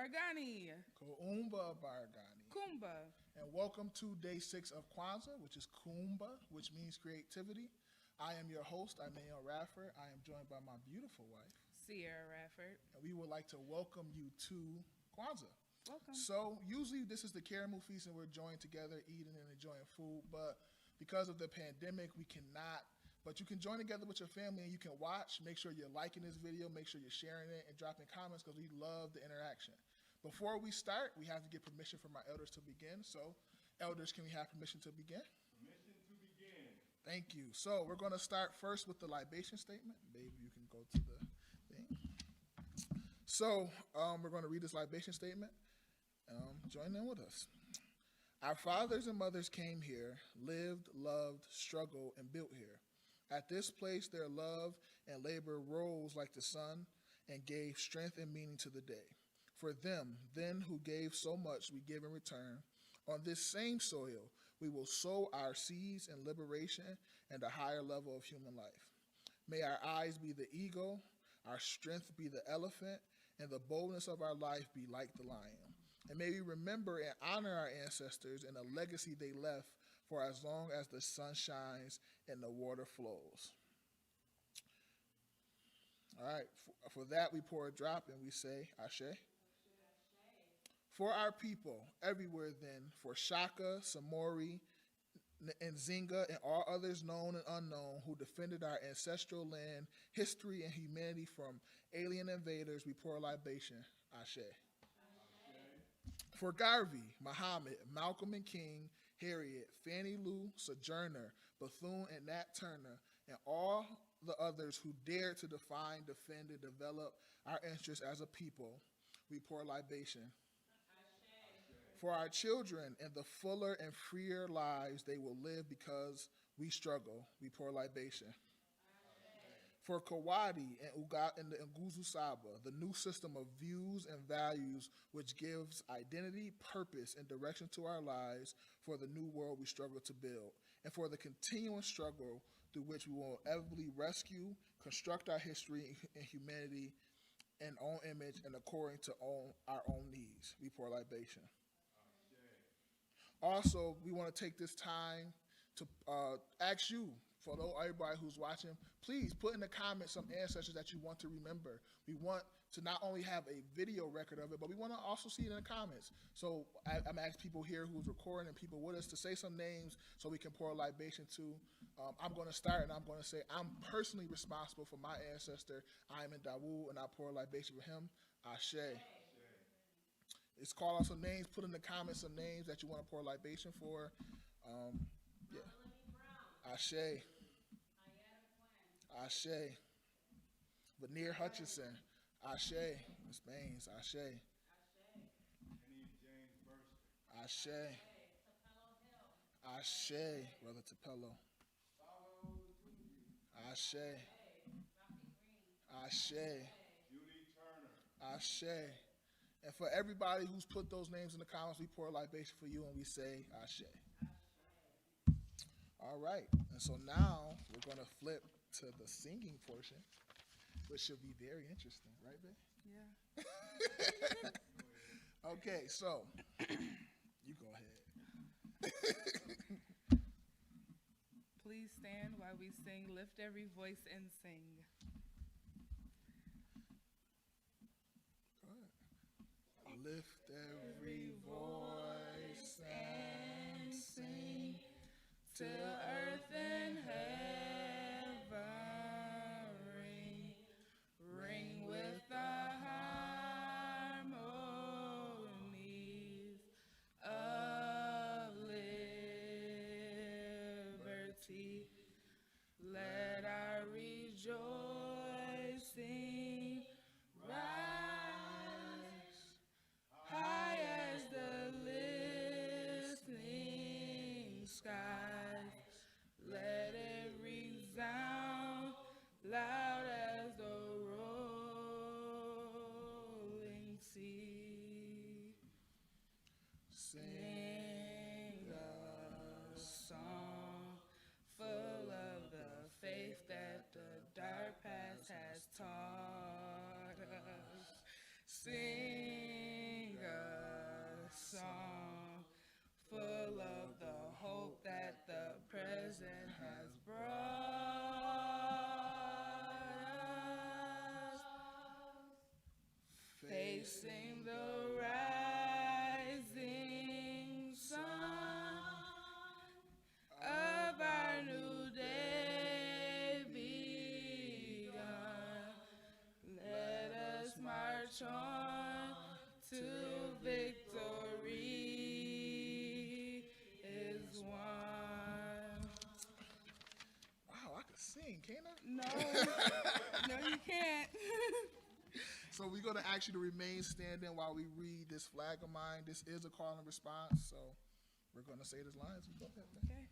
Bargani. Kuumba Bargani. Kuumba. And welcome to day 6 of Kwanzaa, which is Kuumba, which means creativity. I am your host, Emmanuel Rafford. I am joined by my beautiful wife, Sierra Rafford. and we would like to welcome you to Kwanzaa. Welcome. So, usually this is the Karamu feast and we're joined together, eating and enjoying food, but because of the pandemic, we cannot. But you can join together with your family and you can watch. Make sure you're liking this video, make sure you're sharing it and dropping comments because we love the interaction. Before we start, we have to get permission from our elders to begin. So, elders, can we have permission to begin? Permission to begin. Thank you. So, we're going to start first with the libation statement. Baby, you can go to the thing. So, we're going to read this libation statement. Join in with us. Our fathers and mothers came here, lived, loved, struggled, and built here. At this place, their love and labor rose like the sun and gave strength and meaning to the day. For them, then, who gave so much, we give in return. On this same soil, we will sow our seeds in liberation and a higher level of human life. May our eyes be the eagle, our strength be the elephant, and the boldness of our life be like the lion. And may we remember and honor our ancestors and the legacy they left for as long as the sun shines and the water flows. All right, for that we pour a drop and we say, Ashe. For our people everywhere then, for Shaka, Samori, Nzinga, and all others known and unknown who defended our ancestral land, history, and humanity from alien invaders, we pour a libation. Ashe. For Garvey, Muhammad, Malcolm and King, Harriet, Fannie Lou, Sojourner, Bethune, and Nat Turner, and all the others who dared to define, defend, and develop our interests as a people, we pour libation. For our children and the fuller and freer lives they will live because we struggle, we pour libation. For Kawadi and the Nguzu Saba, the new system of views and values which gives identity, purpose, and direction to our lives for the new world we struggle to build, and for the continuing struggle through which we will inevitably rescue, construct our history and humanity in own image and according to our own needs. We pour libation. Also, we want to take this time to ask you, for everybody who's watching, please put in the comments some ancestors that you want to remember. We want to not only have a video record of it, but we want to also see it in the comments. So I'm asking people here who's recording and people with us to say some names so we can pour a libation to. I'm going to start and I'm going to say I'm personally responsible for my ancestor, Ayman Dawood, and I pour a libation for him. Ashe. It's call out some names. Put in the comments some names that you want to pour a libation for. Yeah. Ashe. Ashe. Veneer Hutchinson. Ashe. Miss Baines. Ashe. James Burston. Ashe. Ashe. Brother Tapello. Ashe. Ashe. Judy Turner. Ashe. And for everybody who's put those names in the comments, we pour a libation for you and we say Ashe. All right. And so now we're going to flip to the singing portion, which should be very interesting. Right, babe? Yeah. Okay, so you go ahead. Please stand while we sing. Lift every voice and sing. Go ahead. Lift every voice and sing Till earth and heaven ring, ring with the harmonies of liberty. Let our rejoicing rise high as the listening skies. Let it resound loud as the rolling sea. Sing a song full of the faith that the dark past has taught us. Sing sing the rising sun of our new day begun. Let us march on to victory is won. Wow, I could sing, can't I? No, no, you can't. So we're going to ask you to remain standing while we read this flag of mine. This is a call and response, so we're going to say this line. So go ahead, man. Okay.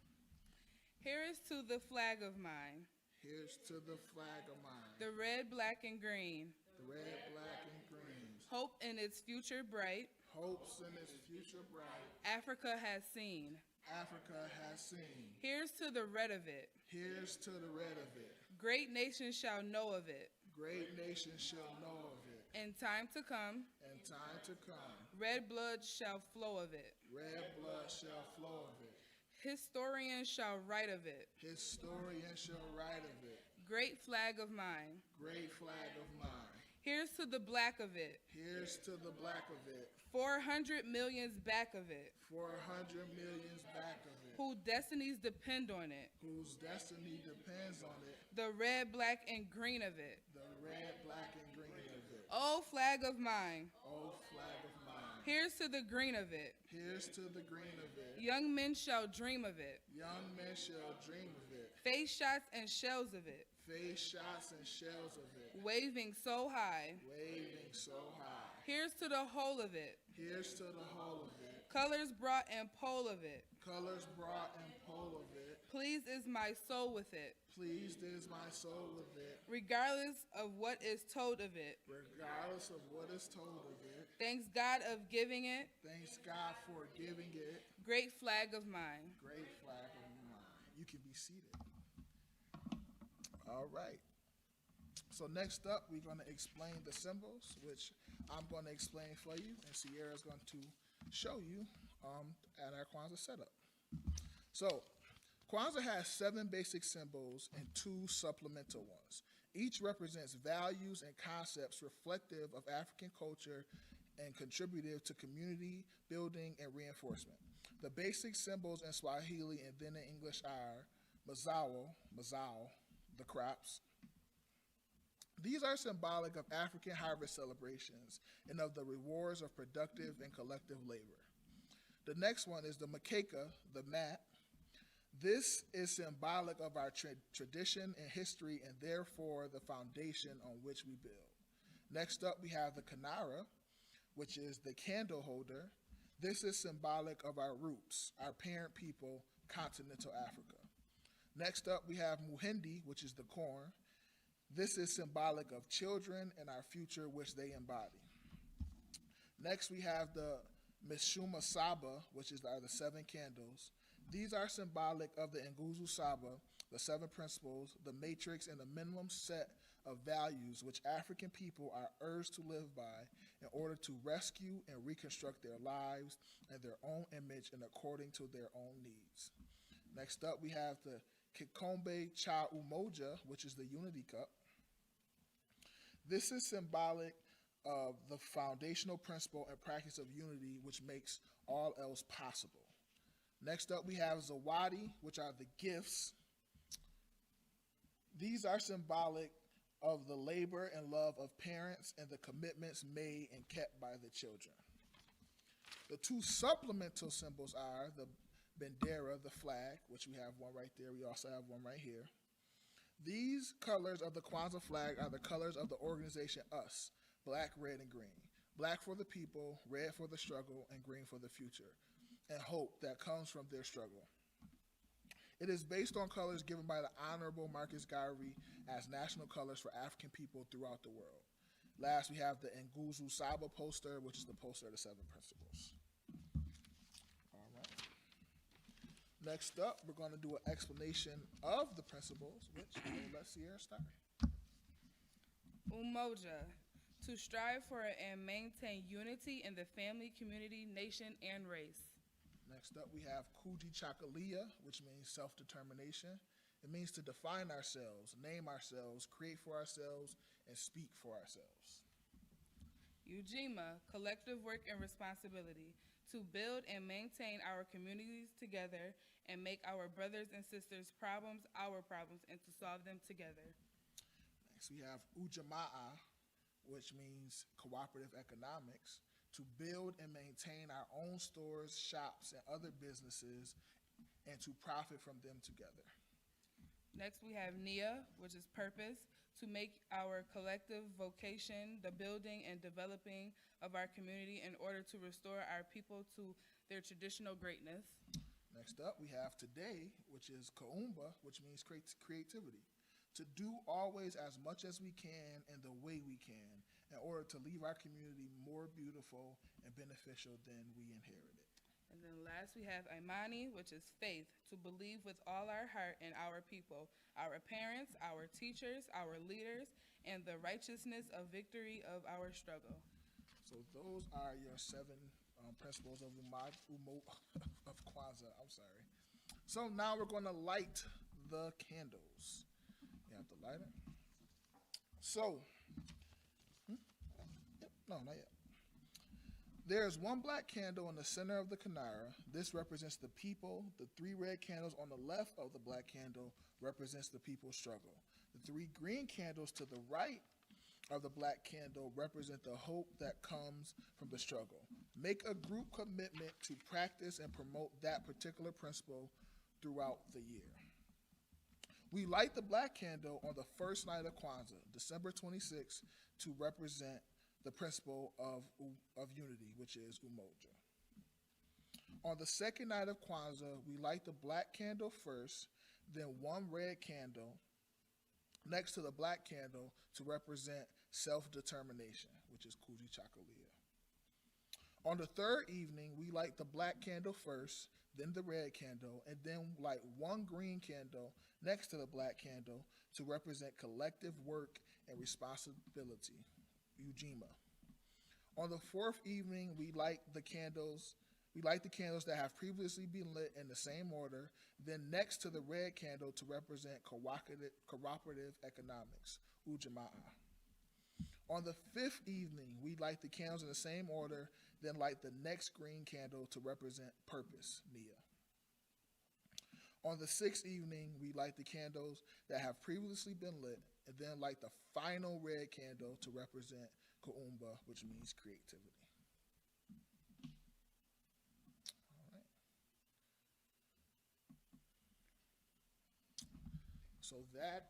Here is to the flag of mine, Here's to the flag of mine. the red, black, and green. The red, black, and green. Hope in its future bright, Hopes in its future bright. Africa has seen. Africa has seen. Here's to the red of it. Here's to the red of it. Great nations shall know of it. Great nations shall know of it. In time to come, And time to come, red blood shall flow of it. red blood shall flow of it. Historians shall write of it. Historians shall write of it. Great flag of mine. Great flag of mine. Here's to the black of it. Here's to the black of it. 400 millions back of it. 400 millions back of it. Whose destinies depend on it. Whose destiny depends on it. The red, black, and green of it. The red, black, and green of it. Oh, flag of mine. Oh, flag of mine. Here's to the green of it. Here's to the green of it. Young men shall dream of it. Young men shall dream of it. Face shots and shells of it. Face shots and shells of it. Waving so high. Waving so high. Here's to the whole of it. Here's to the whole of it. Colors brought and pole of it. Colors brought and pole of it. Pleased is my soul with it. Pleased is my soul with it. Regardless of what is told of it. Regardless of what is told of it. Thanks God of giving it. Thanks God for giving it. Great flag of mine. Great flag of mine. You can be seated. All right. So next up, we're going to explain the symbols, which I'm going to explain for you, and Sierra's going to show you at our Kwanzaa setup. So Kwanzaa has 7 basic symbols and 2 supplemental ones. Each represents values and concepts reflective of African culture and contributive to community building and reinforcement. The basic symbols in Swahili and then in English are mazao, the crops. These are symbolic of African harvest celebrations and of the rewards of productive and collective labor. The next one is the makeka, the mat. This is symbolic of our tradition and history and therefore the foundation on which we build. Next up, we have the kanara, which is the candle holder. This is symbolic of our roots, our parent people, continental Africa. Next up, we have muhindi, which is the corn. This is symbolic of children and our future, which they embody. Next, we have the Mishuma Saba, which are the 7 candles. These are symbolic of the Nguzu Saba, the 7 principles, the matrix, and the minimum set of values which African people are urged to live by in order to rescue and reconstruct their lives and their own image and according to their own needs. Next up, we have the Kikombe Cha Umoja, which is the unity cup. This is symbolic of the foundational principle and practice of unity, which makes all else possible. Next up, we have Zawadi, which are the gifts. These are symbolic of the labor and love of parents and the commitments made and kept by the children. The 2 supplemental symbols are the Bendera, the flag, which we have one right there. We also have one right here. These colors of the Kwanzaa flag are the colors of the organization US, black, red, and green. Black for the people, red for the struggle, and green for the future, and hope that comes from their struggle. It is based on colors given by the Honorable Marcus Garvey as national colors for African people throughout the world. Last, we have the Nguzu Saba poster, which is the poster of the 7 principles. All right. Next up, we're going to do an explanation of the principles, which I will let Sierra start. Umoja, to strive for and maintain unity in the family, community, nation, and race. Next up, we have Kuji Chakalia, which means self-determination. It means to define ourselves, name ourselves, create for ourselves, and speak for ourselves. Ujima, collective work and responsibility, to build and maintain our communities together and make our brothers and sisters' problems our problems and to solve them together. Next, we have Ujamaa, which means cooperative economics, to build and maintain our own stores, shops, and other businesses, and to profit from them together. Next, we have Nia, which is purpose, to make our collective vocation the building and developing of our community in order to restore our people to their traditional greatness. Next up, we have Today, which is Kuumba, which means creativity, to do always as much as we can and the way we can in order to leave our community more beautiful and beneficial than we inherited. And then last, we have Imani, which is faith, to believe with all our heart in our people, our parents, our teachers, our leaders, and the righteousness of victory of our struggle. So those are your 7 principles of of Kwanzaa. I'm sorry. So now we're going to light the candles. You have to light it. So, no, not yet. There's one black candle in the center of the Kinara. This represents the people. The 3 red candles on the left of the black candle represents the people's struggle. The 3 green candles to the right of the black candle represent the hope that comes from the struggle. Make a group commitment to practice and promote that particular principle throughout the year. We light the black candle on the first night of Kwanzaa, December 26th, to represent the principle of unity, which is umoja. On the second night of Kwanzaa, we light the black candle first, then 1 red candle next to the black candle to represent self-determination, which is kuji chakalia. On the third evening, we light the black candle first, then the red candle, and then light 1 green candle next to the black candle to represent collective work and responsibility, Ujima. On the 4th evening, we light the candles that have previously been lit in the same order, then next to the red candle to represent cooperative economics, Ujamaa. On the 5th evening, we light the candles in the same order, then light the next green candle to represent purpose, Nia. On the 6th evening, we light the candles that have previously been lit, and then light the final red candle to represent Kuumba, which means creativity. All right. So that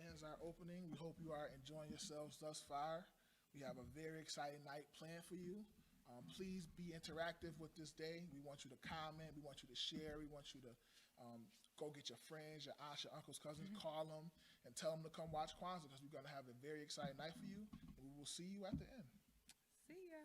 ends our opening. We hope you are enjoying yourselves thus far. We have a very exciting night planned for you. Please be interactive with this day. We want you to comment. We want you to share. We want you to go get your friends, your aunts, your uncles, cousins, call them, and tell them to come watch Kwanzaa because we're going to have a very exciting night for you. And we will see you at the end. See ya.